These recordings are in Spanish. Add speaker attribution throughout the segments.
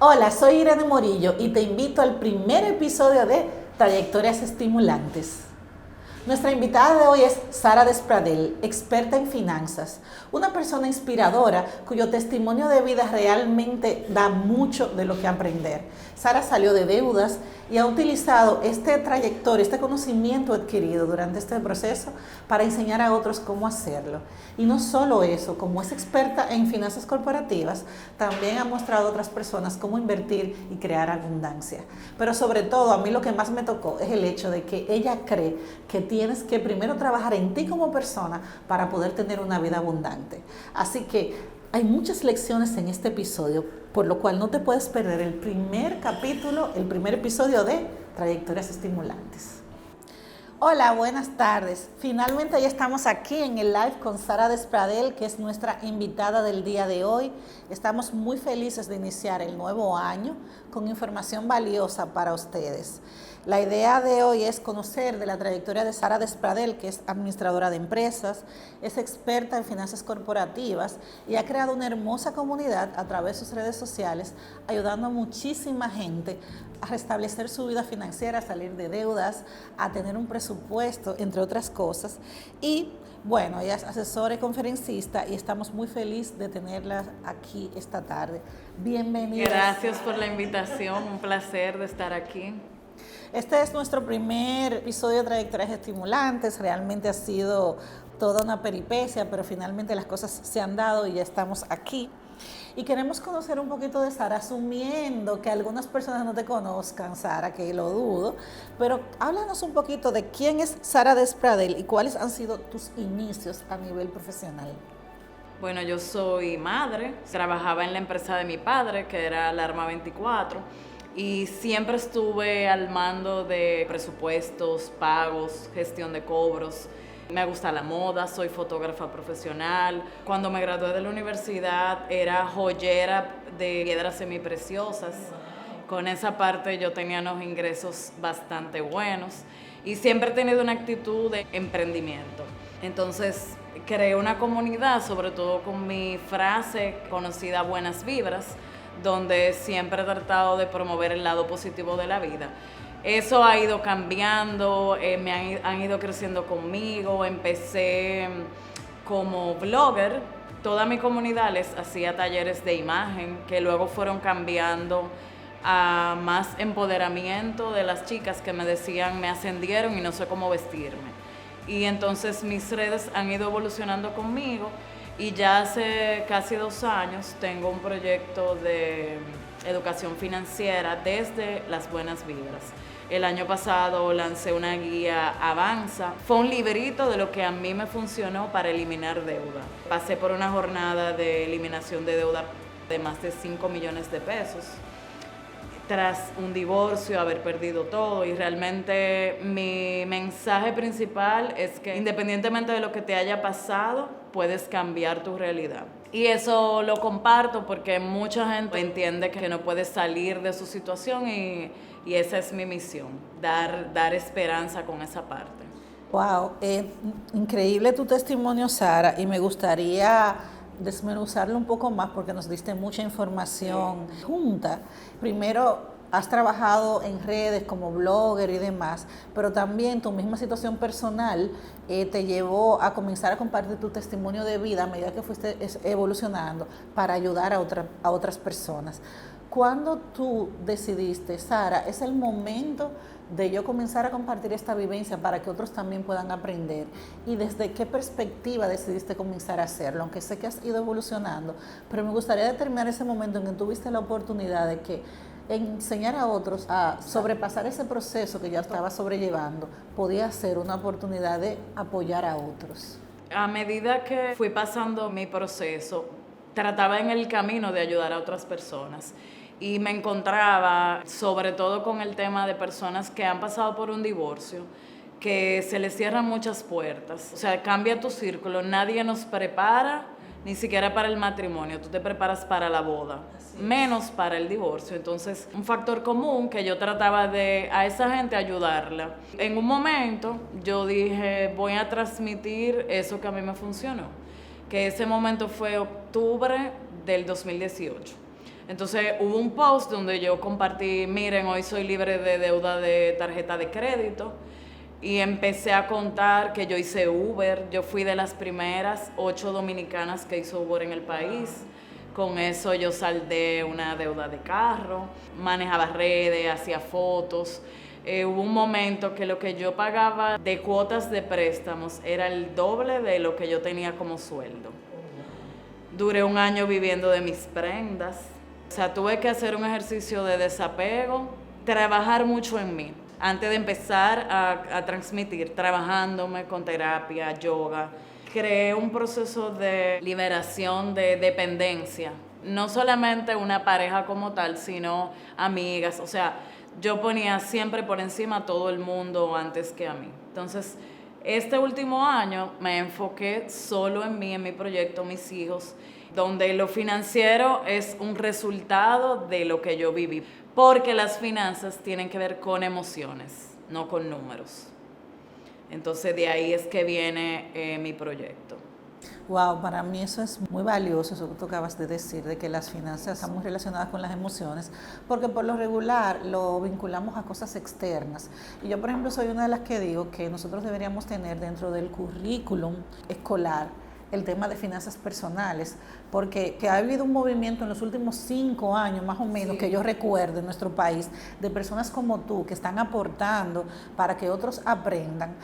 Speaker 1: Hola, soy Irene Morillo y te invito al primer episodio de Trayectorias Estimulantes. Nuestra invitada de hoy es Sara Despradel, experta en finanzas, una persona inspiradora cuyo testimonio de vida realmente da mucho de lo que aprender. Sara salió de deudas y ha utilizado este trayectoria, este conocimiento adquirido durante este proceso para enseñar a otros cómo hacerlo. Y no solo eso, como es experta en finanzas corporativas, también ha mostrado a otras personas cómo invertir y crear abundancia. Pero sobre todo, a mí lo que más me tocó es el hecho de que ella cree que tienes que primero trabajar en ti como persona para poder tener una vida abundante. Así que hay muchas lecciones en este episodio, por lo cual no te puedes perder el primer capítulo, el primer episodio de Trayectorias Estimulantes. Hola, buenas tardes. Finalmente ya estamos aquí en el live con Sara Despradel, que es nuestra invitada del día de hoy. Estamos muy felices de iniciar el nuevo año con información valiosa para ustedes. La idea de hoy es conocer de la trayectoria de Sara Despradel, que es administradora de empresas, es experta en finanzas corporativas y ha creado una hermosa comunidad a través de sus redes sociales, ayudando a muchísima gente a restablecer su vida financiera, a salir de deudas, a tener un presupuesto, entre otras cosas. Y bueno, ella es asesora y conferencista y estamos muy felices de tenerla aquí esta tarde. Bienvenida.
Speaker 2: Gracias por la invitación, un placer de estar aquí.
Speaker 1: Este es nuestro primer episodio de Trayectorias Estimulantes. Realmente ha sido toda una peripecia, pero finalmente las cosas se han dado y ya estamos aquí. Y queremos conocer un poquito de Sara, asumiendo que algunas personas no te conozcan, Sara, que lo dudo, pero háblanos un poquito de quién es Sara Despradel y cuáles han sido tus inicios a nivel profesional.
Speaker 2: Bueno, yo soy madre, trabajaba en la empresa de mi padre, que era Alarma 24, y siempre estuve al mando de presupuestos, pagos, gestión de cobros. Me gusta la moda, soy fotógrafa profesional. Cuando me gradué de la universidad era joyera de piedras semipreciosas. Con esa parte yo tenía unos ingresos bastante buenos y siempre he tenido una actitud de emprendimiento. Entonces creé una comunidad, sobre todo con mi frase conocida Buenas Vibras, donde siempre he tratado de promover el lado positivo de la vida. Eso ha ido cambiando, han ido creciendo conmigo. Empecé como blogger, toda mi comunidad les hacía talleres de imagen que luego fueron cambiando a más empoderamiento de las chicas que me decían me ascendieron y no sé cómo vestirme. Y entonces mis redes han ido evolucionando conmigo. Y ya hace casi 2 años tengo un proyecto de educación financiera desde las Buenas Vibras. El año pasado lancé una guía Avanza. Fue un librito de lo que a mí me funcionó para eliminar deuda. Pasé por una jornada de eliminación de deuda de más de 5 millones de pesos. Tras un divorcio, haber perdido todo, y realmente mi mensaje principal es que independientemente de lo que te haya pasado, puedes cambiar tu realidad. Y eso lo comparto porque mucha gente entiende que no puede salir de su situación y esa es mi misión, dar esperanza con esa parte.
Speaker 1: Wow, increíble tu testimonio, Sara, y me gustaría desmenuzarlo un poco más porque nos diste mucha información junta. Primero, has trabajado en redes como blogger y demás, pero también tu misma situación personal te llevó a comenzar a compartir tu testimonio de vida a medida que fuiste evolucionando para ayudar a otras personas. ¿Cuándo tú decidiste, Sara, es el momento de yo comenzar a compartir esta vivencia para que otros también puedan aprender? ¿Y desde qué perspectiva decidiste comenzar a hacerlo? Aunque sé que has ido evolucionando, pero me gustaría determinar ese momento en que tuviste la oportunidad de que enseñar a otros a sobrepasar ese proceso que ya estaba sobrellevando podía ser una oportunidad de apoyar a otros.
Speaker 2: A medida que fui pasando mi proceso, trataba en el camino de ayudar a otras personas. Y me encontraba sobre todo con el tema de personas que han pasado por un divorcio, que se les cierran muchas puertas. O sea, cambia tu círculo, nadie nos prepara ni siquiera para el matrimonio, tú te preparas para la boda, menos para el divorcio. Entonces, un factor común que yo trataba de a esa gente ayudarla. En un momento yo dije, voy a transmitir eso que a mí me funcionó, que ese momento fue octubre del 2018. Entonces hubo un post donde yo compartí, miren, hoy soy libre de deuda de tarjeta de crédito. Y empecé a contar que yo hice Uber. Yo fui de las primeras 8 dominicanas que hizo Uber en el país. Con eso yo saldé una deuda de carro, manejaba redes, hacía fotos. Hubo un momento que lo que yo pagaba de cuotas de préstamos era el doble de lo que yo tenía como sueldo. Duré un año viviendo de mis prendas. O sea, tuve que hacer un ejercicio de desapego, trabajar mucho en mí. Antes de empezar a transmitir, trabajándome con terapia, yoga, creé un proceso de liberación de dependencia. No solamente una pareja como tal, sino amigas. O sea, yo ponía siempre por encima a todo el mundo antes que a mí. Entonces, este último año me enfoqué solo en mí, en mi proyecto, mis hijos, donde lo financiero es un resultado de lo que yo viví. Porque las finanzas tienen que ver con emociones, no con números. Entonces de ahí es que viene mi proyecto.
Speaker 1: Wow, para mí eso es muy valioso, eso que tú acabas de decir, de que las finanzas están muy relacionadas con las emociones, porque por lo regular lo vinculamos a cosas externas. Y yo, por ejemplo, soy una de las que digo que nosotros deberíamos tener dentro del currículum escolar el tema de finanzas personales, porque que ha habido un movimiento en los últimos 5 años, más o menos, sí, que yo recuerdo en nuestro país, de personas como tú que están aportando para que otros aprendan.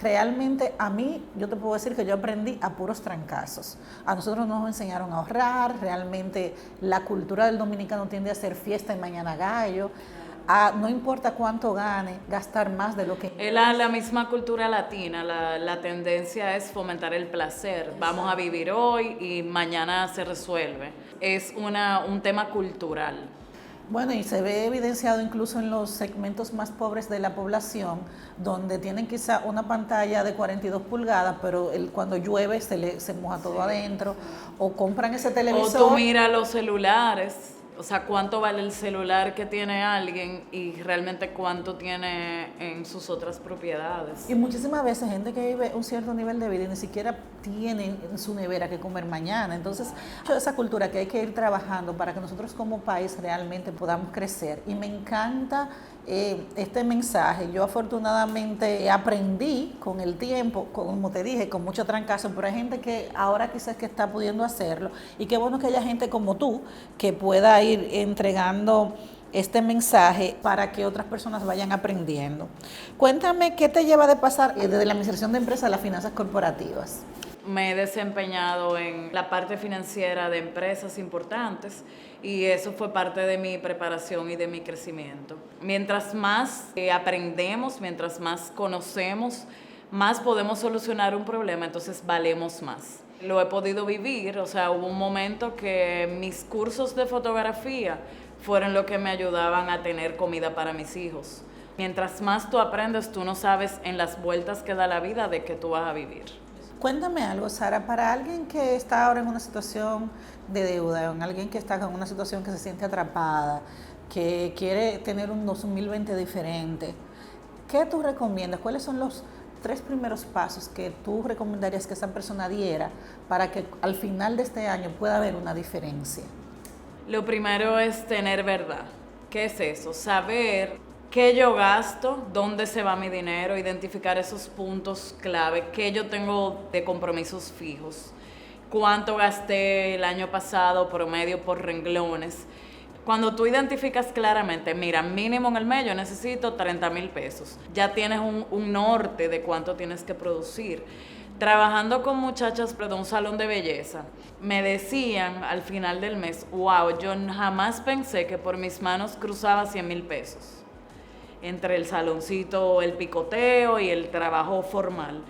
Speaker 1: Realmente a mí, yo te puedo decir que yo aprendí a puros trancazos. A nosotros nos enseñaron a ahorrar, realmente la cultura del dominicano tiende a hacer fiesta y mañana gallo. No importa cuánto gane, gastar más de lo que...
Speaker 2: Es la misma cultura latina, la tendencia es fomentar el placer. Exacto. Vamos a vivir hoy y mañana se resuelve. Es un tema cultural.
Speaker 1: Bueno, y se ve evidenciado incluso en los segmentos más pobres de la población, donde tienen quizá una pantalla de 42 pulgadas, pero cuando llueve se moja todo adentro, o compran ese televisor.
Speaker 2: O tú mira los celulares. O sea, cuánto vale el celular que tiene alguien y realmente cuánto tiene en sus otras propiedades.
Speaker 1: Y muchísimas veces gente que vive un cierto nivel de vida y ni siquiera tiene en su nevera que comer mañana. Entonces, esa cultura que hay que ir trabajando para que nosotros como país realmente podamos crecer. Y me encanta este mensaje. Yo afortunadamente aprendí con el tiempo, como te dije, con mucho trancazo, pero hay gente que ahora quizás que está pudiendo hacerlo. Y qué bueno que haya gente como tú que pueda ir entregando este mensaje para que otras personas vayan aprendiendo. Cuéntame, ¿qué te lleva de pasar desde la administración de empresas a las finanzas corporativas?
Speaker 2: Me he desempeñado en la parte financiera de empresas importantes y eso fue parte de mi preparación y de mi crecimiento. Mientras más aprendemos, mientras más conocemos, más podemos solucionar un problema, entonces valemos más. Lo he podido vivir, o sea, hubo un momento que mis cursos de fotografía fueron lo que me ayudaban a tener comida para mis hijos. Mientras más tú aprendes, tú no sabes en las vueltas que da la vida de que tú vas a vivir.
Speaker 1: Cuéntame algo, Sara, para alguien que está ahora en una situación de deuda, en alguien que está en una situación que se siente atrapada, que quiere tener un 2020 diferente, ¿qué tú recomiendas? ¿Cuáles son los 3 primeros pasos que tú recomendarías que esa persona diera para que al final de este año pueda haber una diferencia?
Speaker 2: Lo primero es tener verdad. ¿Qué es eso? Saber qué yo gasto, dónde se va mi dinero, identificar esos puntos clave, qué yo tengo de compromisos fijos, cuánto gasté el año pasado promedio por renglones. Cuando tú identificas claramente, mira, mínimo en el mes yo necesito 30,000 pesos, ya tienes un norte de cuánto tienes que producir. Trabajando con muchachas de un salón de belleza, me decían al final del mes, wow, yo jamás pensé que por mis manos cruzaba 100,000 pesos. Entre el saloncito, el picoteo y el trabajo formal.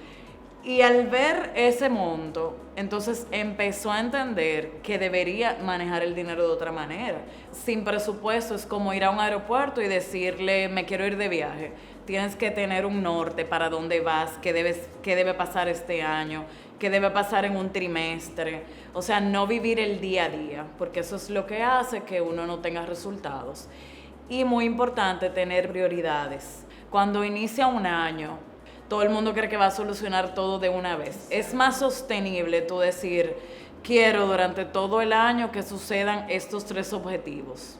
Speaker 2: Y al ver ese monto, entonces empezó a entender que debería manejar el dinero de otra manera. Sin presupuesto es como ir a un aeropuerto y decirle, me quiero ir de viaje. Tienes que tener un norte para dónde vas, qué debe pasar este año, qué debe pasar en un trimestre. O sea, no vivir el día a día, porque eso es lo que hace que uno no tenga resultados. Y muy importante, tener prioridades. Cuando inicia un año, todo el mundo cree que va a solucionar todo de una vez. Es más sostenible tú decir, quiero durante todo el año que sucedan estos 3 objetivos.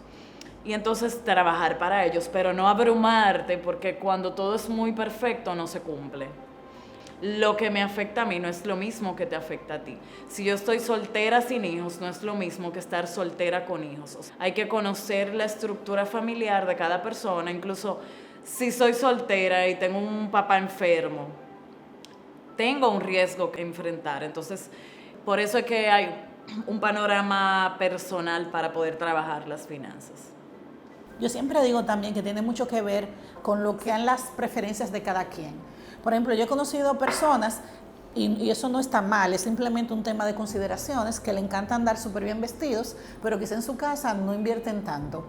Speaker 2: Y entonces trabajar para ellos, pero no abrumarte, porque cuando todo es muy perfecto no se cumple. Lo que me afecta a mí no es lo mismo que te afecta a ti. Si yo estoy soltera sin hijos, no es lo mismo que estar soltera con hijos. O sea, hay que conocer la estructura familiar de cada persona, incluso si soy soltera y tengo un papá enfermo, tengo un riesgo que enfrentar. Entonces, por eso es que hay un panorama personal para poder trabajar las finanzas.
Speaker 1: Yo siempre digo también que tiene mucho que ver con lo que han las preferencias de cada quien. Por ejemplo, yo he conocido personas, y eso no está mal, es simplemente un tema de consideraciones, que le encanta andar súper bien vestidos, pero quizá en su casa no invierten tanto.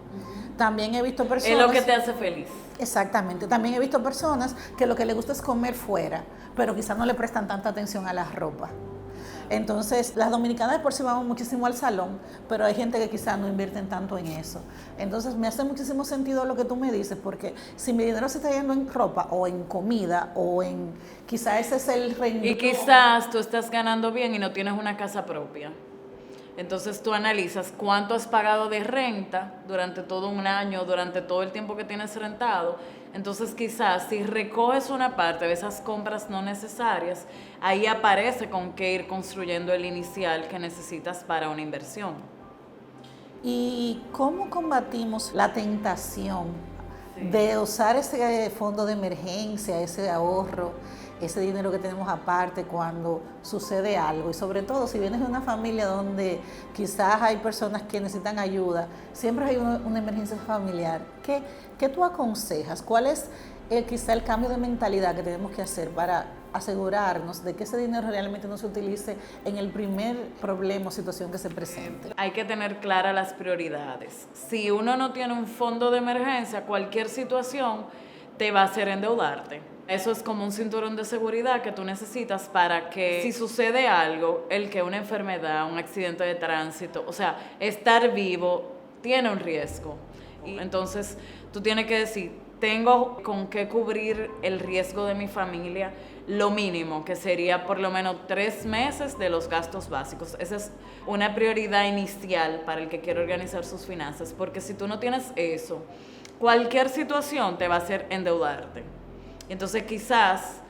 Speaker 1: También he visto personas...
Speaker 2: Es lo que te hace feliz.
Speaker 1: Exactamente. También he visto personas que lo que les gusta es comer fuera, pero quizá no le prestan tanta atención a la ropa. Entonces, las dominicanas de por sí vamos muchísimo al salón, pero hay gente que quizás no invierten tanto en eso. Entonces, me hace muchísimo sentido lo que tú me dices, porque si mi dinero se está yendo en ropa o en comida o en... quizás ese es el renglón.
Speaker 2: Y quizás tú estás ganando bien y no tienes una casa propia. Entonces tú analizas cuánto has pagado de renta durante todo un año, durante todo el tiempo que tienes rentado. Entonces quizás si recoges una parte de esas compras no necesarias, ahí aparece con qué ir construyendo el inicial que necesitas para una inversión.
Speaker 1: ¿Y cómo combatimos la tentación de usar ese fondo de emergencia, ese ahorro, ese dinero que tenemos aparte cuando sucede algo? Y sobre todo, si vienes de una familia donde quizás hay personas que necesitan ayuda, siempre hay una emergencia familiar. ¿Qué tú aconsejas? ¿Cuál es quizá el cambio de mentalidad que tenemos que hacer para asegurarnos de que ese dinero realmente no se utilice en el primer problema o situación que se presente?
Speaker 2: Hay que tener claras las prioridades. Si uno no tiene un fondo de emergencia, cualquier situación te va a hacer endeudarte. Eso es como un cinturón de seguridad que tú necesitas para que si sucede algo, una enfermedad, un accidente de tránsito, o sea, estar vivo tiene un riesgo. Y entonces tú tienes que decir, tengo con qué cubrir el riesgo de mi familia, lo mínimo, que sería por lo menos 3 meses de los gastos básicos. Esa es una prioridad inicial para el que quiere organizar sus finanzas, porque si tú no tienes eso, cualquier situación te va a hacer endeudarte. Entonces quizás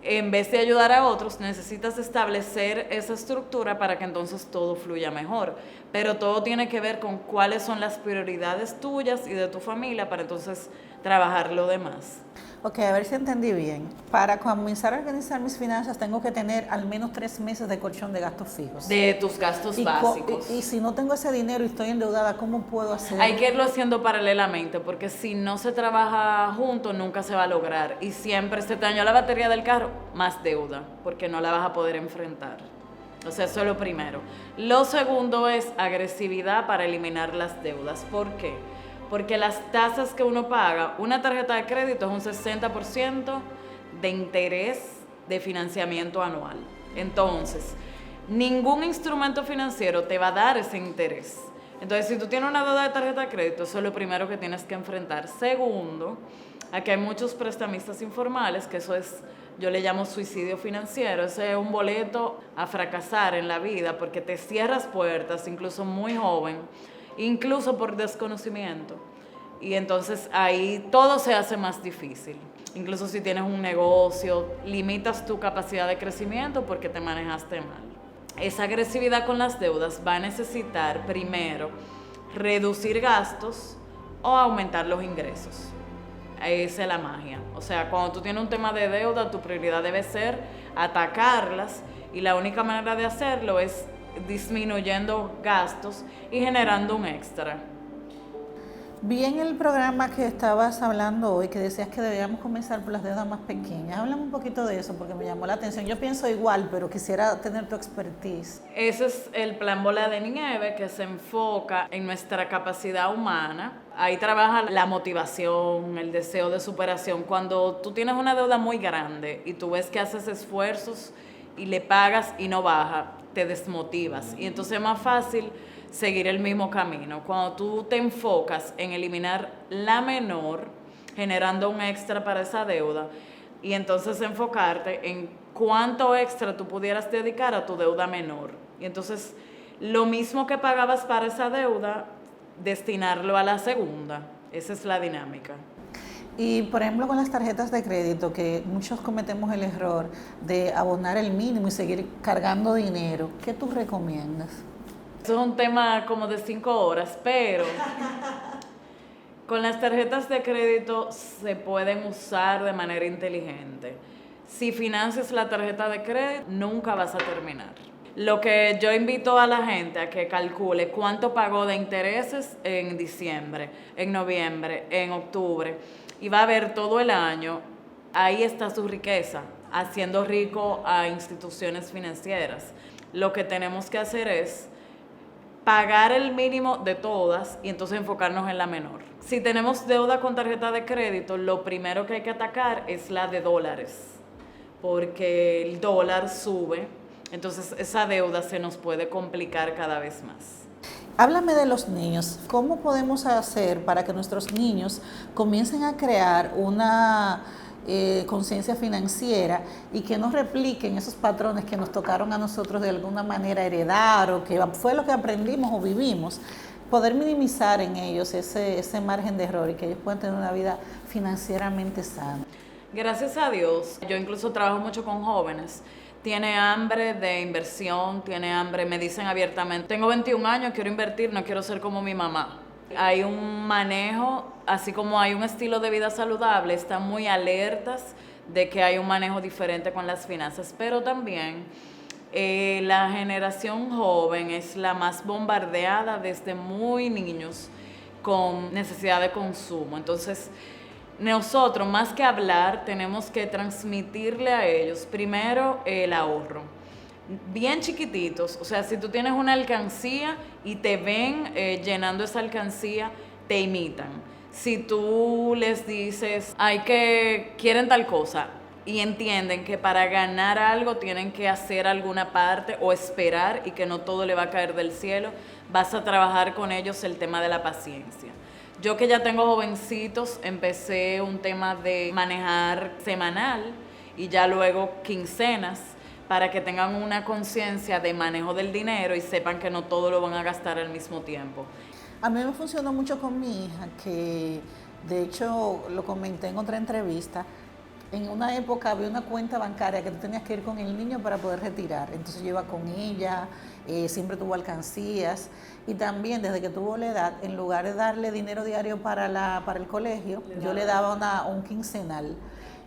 Speaker 2: en vez de ayudar a otros, necesitas establecer esa estructura para que entonces todo fluya mejor. Pero todo tiene que ver con cuáles son las prioridades tuyas y de tu familia para entonces trabajar lo demás.
Speaker 1: Ok, a ver si entendí bien. Para comenzar a organizar mis finanzas tengo que tener al menos 3 meses de colchón de gastos fijos.
Speaker 2: De tus gastos básicos.
Speaker 1: Y si no tengo ese dinero y estoy endeudada, ¿cómo puedo hacer?
Speaker 2: Hay que irlo haciendo paralelamente, porque si no se trabaja juntos nunca se va a lograr. Y siempre se te dañó la batería del carro, más deuda, porque no la vas a poder enfrentar. O sea, eso es lo primero. Lo segundo es agresividad para eliminar las deudas. ¿Por qué? Porque las tasas que uno paga, una tarjeta de crédito es un 60% de interés de financiamiento anual. Entonces, ningún instrumento financiero te va a dar ese interés. Entonces, si tú tienes una deuda de tarjeta de crédito, eso es lo primero que tienes que enfrentar. Segundo, aquí hay muchos prestamistas informales, que eso es, yo le llamo suicidio financiero. Ese es un boleto a fracasar en la vida porque te cierras puertas, incluso muy joven, incluso por desconocimiento. Y entonces ahí todo se hace más difícil. Incluso si tienes un negocio, limitas tu capacidad de crecimiento porque te manejaste mal. Esa agresividad con las deudas va a necesitar primero reducir gastos o aumentar los ingresos. Esa es la magia. O sea, cuando tú tienes un tema de deuda, tu prioridad debe ser atacarlas y la única manera de hacerlo es disminuyendo gastos y generando un extra.
Speaker 1: Vi en el programa que estabas hablando hoy que decías que deberíamos comenzar por las deudas más pequeñas. Háblame un poquito de eso porque me llamó la atención. Yo pienso igual, pero quisiera tener tu expertise.
Speaker 2: Ese es el plan Bola de Nieve, que se enfoca en nuestra capacidad humana. Ahí trabaja la motivación, el deseo de superación. Cuando tú tienes una deuda muy grande y tú ves que haces esfuerzos y le pagas y no baja, te desmotivas. Y entonces es más fácil seguir el mismo camino. Cuando tú te enfocas en eliminar la menor, generando un extra para esa deuda, y entonces enfocarte en cuánto extra tú pudieras dedicar a tu deuda menor. Y entonces, lo mismo que pagabas para esa deuda, destinarlo a la segunda. Esa es la dinámica.
Speaker 1: Y por ejemplo con las tarjetas de crédito, que muchos cometemos el error de abonar el mínimo y seguir cargando dinero, ¿qué tú recomiendas?
Speaker 2: Eso es un tema como de 5 horas, pero con las tarjetas de crédito se pueden usar de manera inteligente. Si financias la tarjeta de crédito, nunca vas a terminar. Lo que yo invito a la gente a que calcule cuánto pagó de intereses en diciembre, en noviembre, en octubre, y va a ver todo el año, ahí está su riqueza, haciendo rico a instituciones financieras. Lo que tenemos que hacer es pagar el mínimo de todas y entonces enfocarnos en la menor. Si tenemos deuda con tarjeta de crédito, lo primero que hay que atacar es la de dólares, porque el dólar sube, entonces esa deuda se nos puede complicar cada vez más.
Speaker 1: Háblame de los niños. ¿Cómo podemos hacer para que nuestros niños comiencen a crear una conciencia financiera y que no repliquen esos patrones que nos tocaron a nosotros de alguna manera heredar o que fue lo que aprendimos o vivimos? Poder minimizar en ellos ese margen de error y que ellos puedan tener una vida financieramente sana.
Speaker 2: Gracias a Dios, yo incluso trabajo mucho con jóvenes. Tiene hambre de inversión, tiene hambre, me dicen abiertamente, tengo 21 años, quiero invertir, no quiero ser como mi mamá. Hay un manejo, así como hay un estilo de vida saludable, están muy alertas de que hay un manejo diferente con las finanzas, pero también la generación joven es la más bombardeada desde muy niños con necesidad de consumo. Entonces, nosotros, más que hablar, tenemos que transmitirle a ellos primero el ahorro. Bien chiquititos, o sea, si tú tienes una alcancía y te ven llenando esa alcancía, te imitan. Si tú les dices, quieren tal cosa, y entienden que para ganar algo tienen que hacer alguna parte o esperar y que no todo le va a caer del cielo, vas a trabajar con ellos el tema de la paciencia. Yo que ya tengo jovencitos, empecé un tema de manejar semanal y ya luego quincenas para que tengan una conciencia de manejo del dinero y sepan que no todo lo van a gastar al mismo tiempo.
Speaker 1: A mí me funcionó mucho con mi hija, que de hecho lo comenté en otra entrevista. En una época había una cuenta bancaria que tú tenías que ir con el niño para poder retirar. Entonces yo iba con ella, siempre tuvo alcancías. Y también desde que tuvo la edad, en lugar de darle dinero diario para el colegio, yo le daba un quincenal.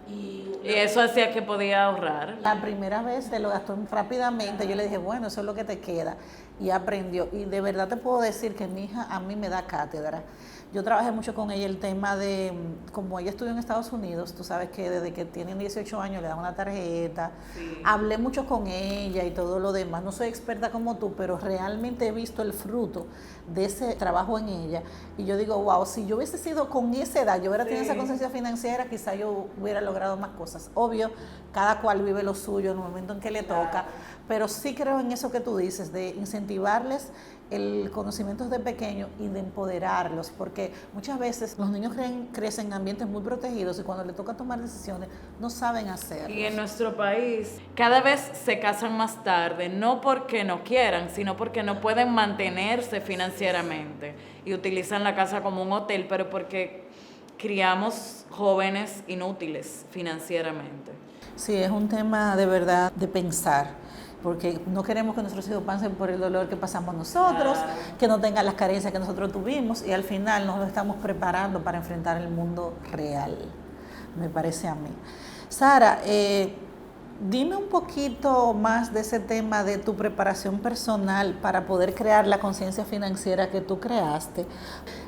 Speaker 2: Y eso hacía que podía ahorrar.
Speaker 1: La primera vez se lo gastó rápidamente, yo le dije, bueno, eso es lo que te queda. Y aprendió. Y de verdad te puedo decir que mi hija a mí me da cátedra. Yo trabajé mucho con ella el tema de, como ella estudió en Estados Unidos, tú sabes que desde que tienen 18 años le dan una tarjeta. Sí. Hablé mucho con ella y todo lo demás. No soy experta como tú, pero realmente he visto el fruto de ese trabajo en ella. Y yo digo, wow, si yo hubiese sido con esa edad, yo hubiera tenido esa conciencia financiera, quizá yo hubiera logrado más cosas. Obvio, cada cual vive lo suyo en el momento en que le toca, pero sí creo en eso que tú dices, de incentivarles el conocimiento desde pequeño y de empoderarlos, porque muchas veces los niños crecen en ambientes muy protegidos y cuando les toca tomar decisiones no saben hacerlo.
Speaker 2: Y en nuestro país cada vez se casan más tarde, no porque no quieran, sino porque no pueden mantenerse financieramente y utilizan la casa como un hotel, pero porque criamos jóvenes inútiles financieramente.
Speaker 1: Sí, es un tema de verdad de pensar, porque no queremos que nuestros hijos pasen por el dolor que pasamos nosotros, que no tengan las carencias que nosotros tuvimos y al final nos estamos preparando para enfrentar el mundo real, me parece a mí. Sara, dime un poquito más de ese tema de tu preparación personal para poder crear la conciencia financiera que tú creaste.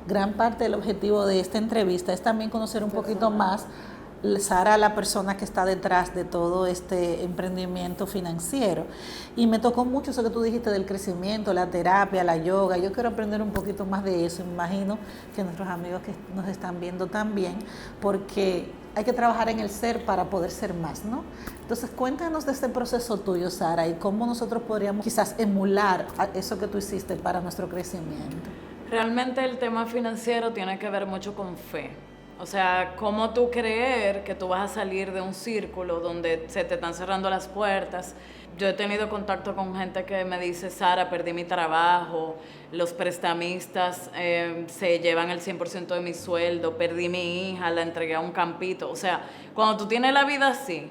Speaker 1: Gran parte del objetivo de esta entrevista es también conocer un poquito más Sara, la persona que está detrás de todo este emprendimiento financiero. Y me tocó mucho eso que tú dijiste del crecimiento, la terapia, la yoga. Yo quiero aprender un poquito más de eso. Me imagino que nuestros amigos que nos están viendo también, porque hay que trabajar en el ser para poder ser más, ¿no? Entonces, cuéntanos de este proceso tuyo, Sara, y cómo nosotros podríamos quizás emular eso que tú hiciste para nuestro crecimiento.
Speaker 2: Realmente el tema financiero tiene que ver mucho con fe. O sea, ¿cómo tú creer que tú vas a salir de un círculo donde se te están cerrando las puertas? Yo he tenido contacto con gente que me dice, Sara, perdí mi trabajo, los prestamistas se llevan el 100% de mi sueldo, perdí mi hija, la entregué a un campito. O sea, cuando tú tienes la vida así,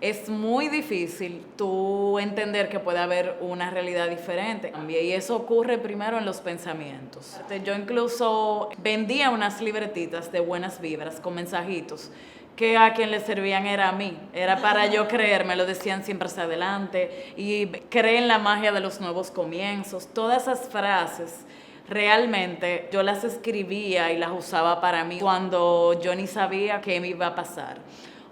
Speaker 2: es muy difícil tú entender que puede haber una realidad diferente. Y eso ocurre primero en los pensamientos. Yo incluso vendía unas libretitas de buenas vibras con mensajitos que a quien le servían era a mí. Era para yo creer, me lo decían siempre hacia adelante y creen en la magia de los nuevos comienzos. Todas esas frases realmente yo las escribía y las usaba para mí cuando yo ni sabía qué me iba a pasar.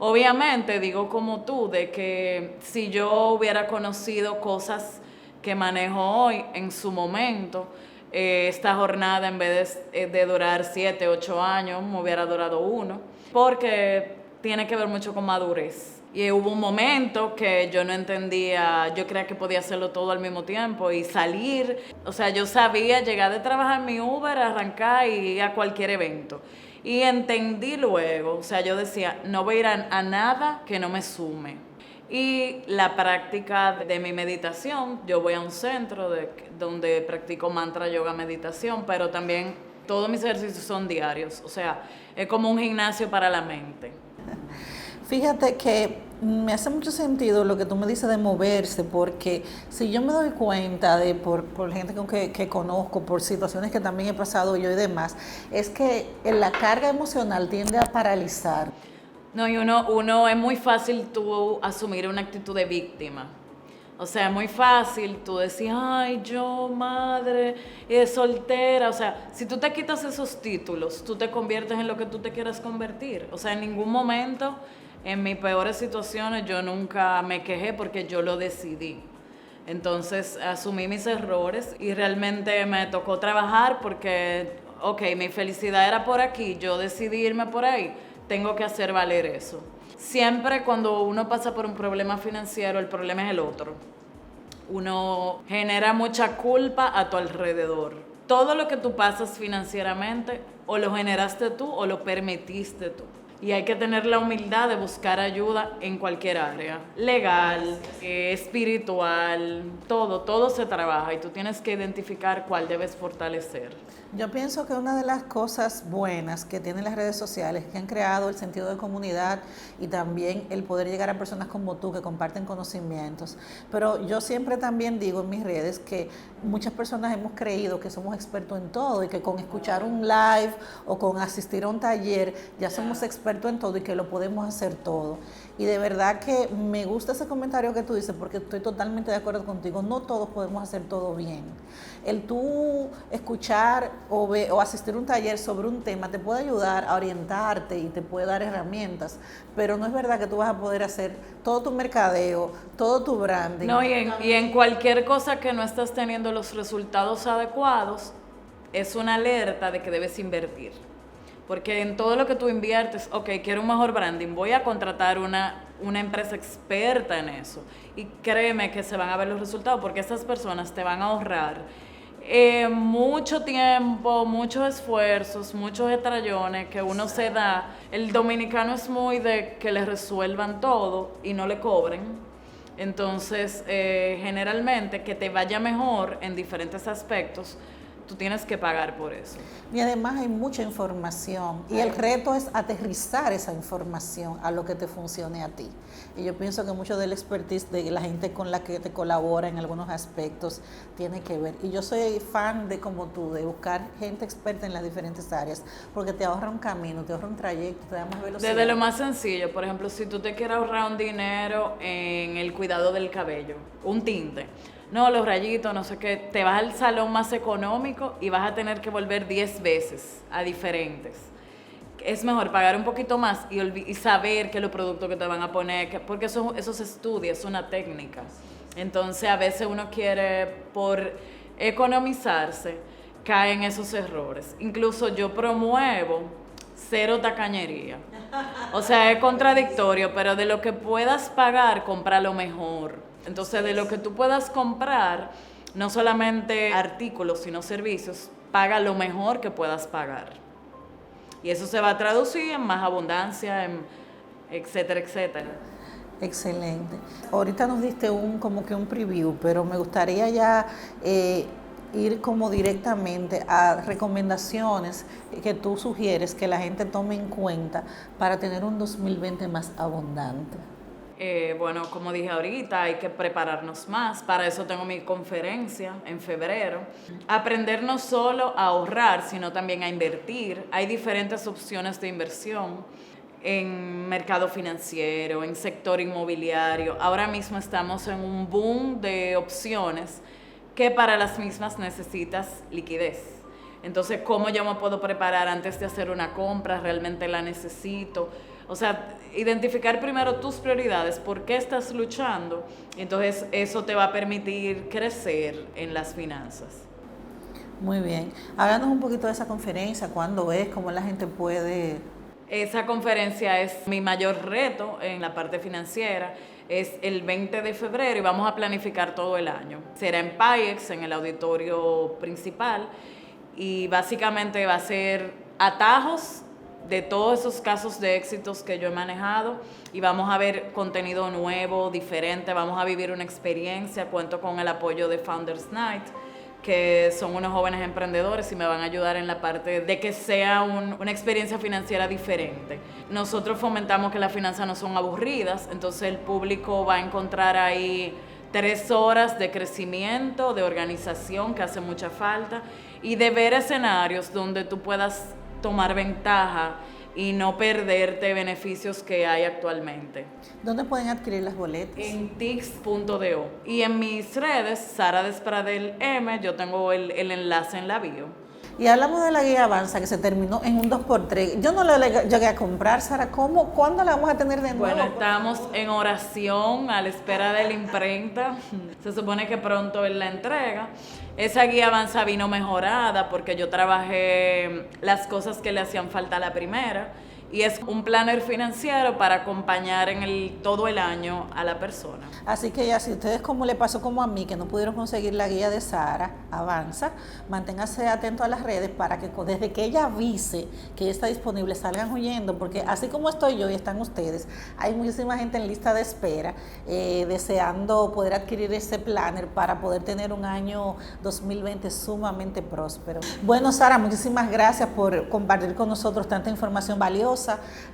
Speaker 2: Obviamente, digo como tú, de que si yo hubiera conocido cosas que manejo hoy en su momento, esta jornada en vez de durar 7, 8 años, me hubiera durado 1, porque tiene que ver mucho con madurez. Y hubo un momento que yo no entendía, yo creía que podía hacerlo todo al mismo tiempo y salir. O sea, yo sabía llegar de trabajar en mi Uber, arrancar y ir a cualquier evento. Y entendí luego, o sea, yo decía, no voy a ir a nada que no me sume. Y la práctica de mi meditación, yo voy a un centro donde practico mantra, yoga, meditación, pero también todos mis ejercicios son diarios, o sea, es como un gimnasio para la mente.
Speaker 1: Fíjate que me hace mucho sentido lo que tú me dices de moverse, porque si yo me doy cuenta de por gente que conozco, por situaciones que también he pasado yo y demás, es que la carga emocional tiende a paralizar.
Speaker 2: No, y uno es muy fácil tú asumir una actitud de víctima. O sea, es muy fácil tú decir, ay, yo, madre, es soltera. O sea, si tú te quitas esos títulos, tú te conviertes en lo que tú te quieras convertir. O sea, en ningún momento, en mis peores situaciones, yo nunca me quejé porque yo lo decidí. Entonces, asumí mis errores y realmente me tocó trabajar porque, ok, mi felicidad era por aquí, yo decidí irme por ahí, tengo que hacer valer eso. Siempre cuando uno pasa por un problema financiero, el problema es el otro. Uno genera mucha culpa a tu alrededor. Todo lo que tú pasas financieramente, o lo generaste tú o lo permitiste tú. Y hay que tener la humildad de buscar ayuda en cualquier área. Legal, espiritual, todo se trabaja y tú tienes que identificar cuál debes fortalecer.
Speaker 1: Yo pienso que una de las cosas buenas que tienen las redes sociales es que han creado el sentido de comunidad y también el poder llegar a personas como tú que comparten conocimientos. Pero yo siempre también digo en mis redes que muchas personas hemos creído que somos expertos en todo y que con escuchar un live o con asistir a un taller ya somos expertos en todo y que lo podemos hacer todo. Y de verdad que me gusta ese comentario que tú dices porque estoy totalmente de acuerdo contigo. No todos podemos hacer todo bien. El tú escuchar o asistir a un taller sobre un tema te puede ayudar a orientarte y te puede dar herramientas, pero no es verdad que tú vas a poder hacer todo tu mercadeo, todo tu branding.
Speaker 2: No, y en cualquier cosa que no estás teniendo los resultados adecuados, es una alerta de que debes invertir. Porque en todo lo que tú inviertes, ok, quiero un mejor branding, voy a contratar una empresa experta en eso. Y créeme que se van a ver los resultados, porque esas personas te van a ahorrar mucho tiempo, muchos esfuerzos, muchos estrellones que uno se da. El dominicano es muy de que le resuelvan todo y no le cobren. Entonces, generalmente, que te vaya mejor en diferentes aspectos, tú tienes que pagar por eso.
Speaker 1: Y además hay mucha información y el reto es aterrizar esa información a lo que te funcione a ti. Y yo pienso que mucho del expertise de la gente con la que te colabora en algunos aspectos tiene que ver. Y yo soy fan de como tú, de buscar gente experta en las diferentes áreas, porque te ahorra un camino, te ahorra un trayecto, te da más velocidad.
Speaker 2: Desde lo más sencillo, por ejemplo, si tú te quieres ahorrar un dinero en el cuidado del cabello, un tinte, no, los rayitos, no sé qué, te vas al salón más económico y vas a tener que volver 10 veces a diferentes. Es mejor pagar un poquito más y saber qué es los productos que te van a poner, porque eso se estudia, es una técnica. Entonces, a veces uno quiere, por economizarse, cae en esos errores. Incluso yo promuevo cero tacañería. O sea, es contradictorio, pero de lo que puedas pagar, compra lo mejor. Entonces, de lo que tú puedas comprar, no solamente artículos, sino servicios, paga lo mejor que puedas pagar. Y eso se va a traducir en más abundancia, en etcétera, etcétera.
Speaker 1: Excelente. Ahorita nos diste como que un preview, pero me gustaría ya ir como directamente a recomendaciones que tú sugieres que la gente tome en cuenta para tener un 2020 más abundante.
Speaker 2: Bueno, como dije ahorita, hay que prepararnos más. Para eso tengo mi conferencia en febrero. Aprender no solo a ahorrar, sino también a invertir. Hay diferentes opciones de inversión en mercado financiero, en sector inmobiliario. Ahora mismo estamos en un boom de opciones que para las mismas necesitas liquidez. Entonces, ¿cómo yo me puedo preparar antes de hacer una compra? ¿Realmente la necesito? O sea, identificar primero tus prioridades, por qué estás luchando, entonces eso te va a permitir crecer en las finanzas.
Speaker 1: Muy bien. Háganos un poquito de esa conferencia, cuándo es, cómo la gente puede...
Speaker 2: Esa conferencia es mi mayor reto en la parte financiera. Es el 20 de febrero y vamos a planificar todo el año. Será en PAIEX, en el auditorio principal, y básicamente va a ser atajos de todos esos casos de éxitos que yo he manejado y vamos a ver contenido nuevo, diferente, vamos a vivir una experiencia. Cuento con el apoyo de Founders Night, que son unos jóvenes emprendedores y me van a ayudar en la parte de que sea una experiencia financiera diferente. Nosotros fomentamos que las finanzas no son aburridas, entonces el público va a encontrar ahí 3 horas de crecimiento, de organización, que hace mucha falta, y de ver escenarios donde tú puedas tomar ventaja y no perderte beneficios que hay actualmente.
Speaker 1: ¿Dónde pueden adquirir las boletas?
Speaker 2: En tix.do. Y en mis redes, Sara Despradel M, yo tengo el enlace en la bio.
Speaker 1: Y hablamos de la guía Avanza que se terminó en un 2x3. Yo no la llegué a comprar, Sara. ¿Cuándo la vamos a tener de nuevo?
Speaker 2: Bueno, estamos en oración a la espera de la imprenta. Se supone que pronto es la entrega. Esa guía Avanza vino mejorada porque yo trabajé las cosas que le hacían falta a la primera. Y es un planner financiero para acompañar en todo el año a la persona.
Speaker 1: Así que ya, si ustedes, como le pasó como a mí, que no pudieron conseguir la guía de Sara Avanza, manténganse atentos a las redes para que desde que ella avise que ya está disponible, salgan huyendo, porque así como estoy yo y están ustedes, hay muchísima gente en lista de espera deseando poder adquirir ese planner para poder tener un año 2020 sumamente próspero. Bueno, Sara, muchísimas gracias por compartir con nosotros tanta información valiosa,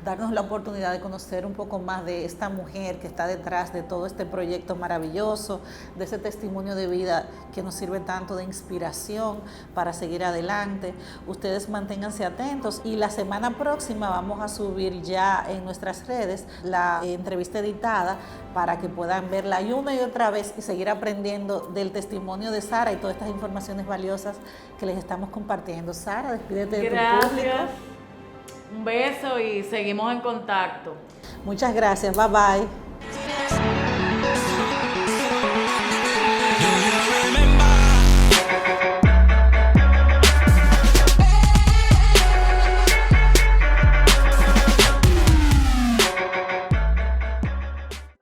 Speaker 1: darnos la oportunidad de conocer un poco más de esta mujer que está detrás de todo este proyecto maravilloso, de ese testimonio de vida que nos sirve tanto de inspiración para seguir adelante. Ustedes manténganse atentos y la semana próxima vamos a subir ya en nuestras redes la entrevista editada para que puedan verla una y otra vez y seguir aprendiendo del testimonio de Sara y todas estas informaciones valiosas que les estamos compartiendo. Sara, despídete de tu público.
Speaker 2: Un beso y seguimos en contacto.
Speaker 1: Muchas gracias. Bye bye.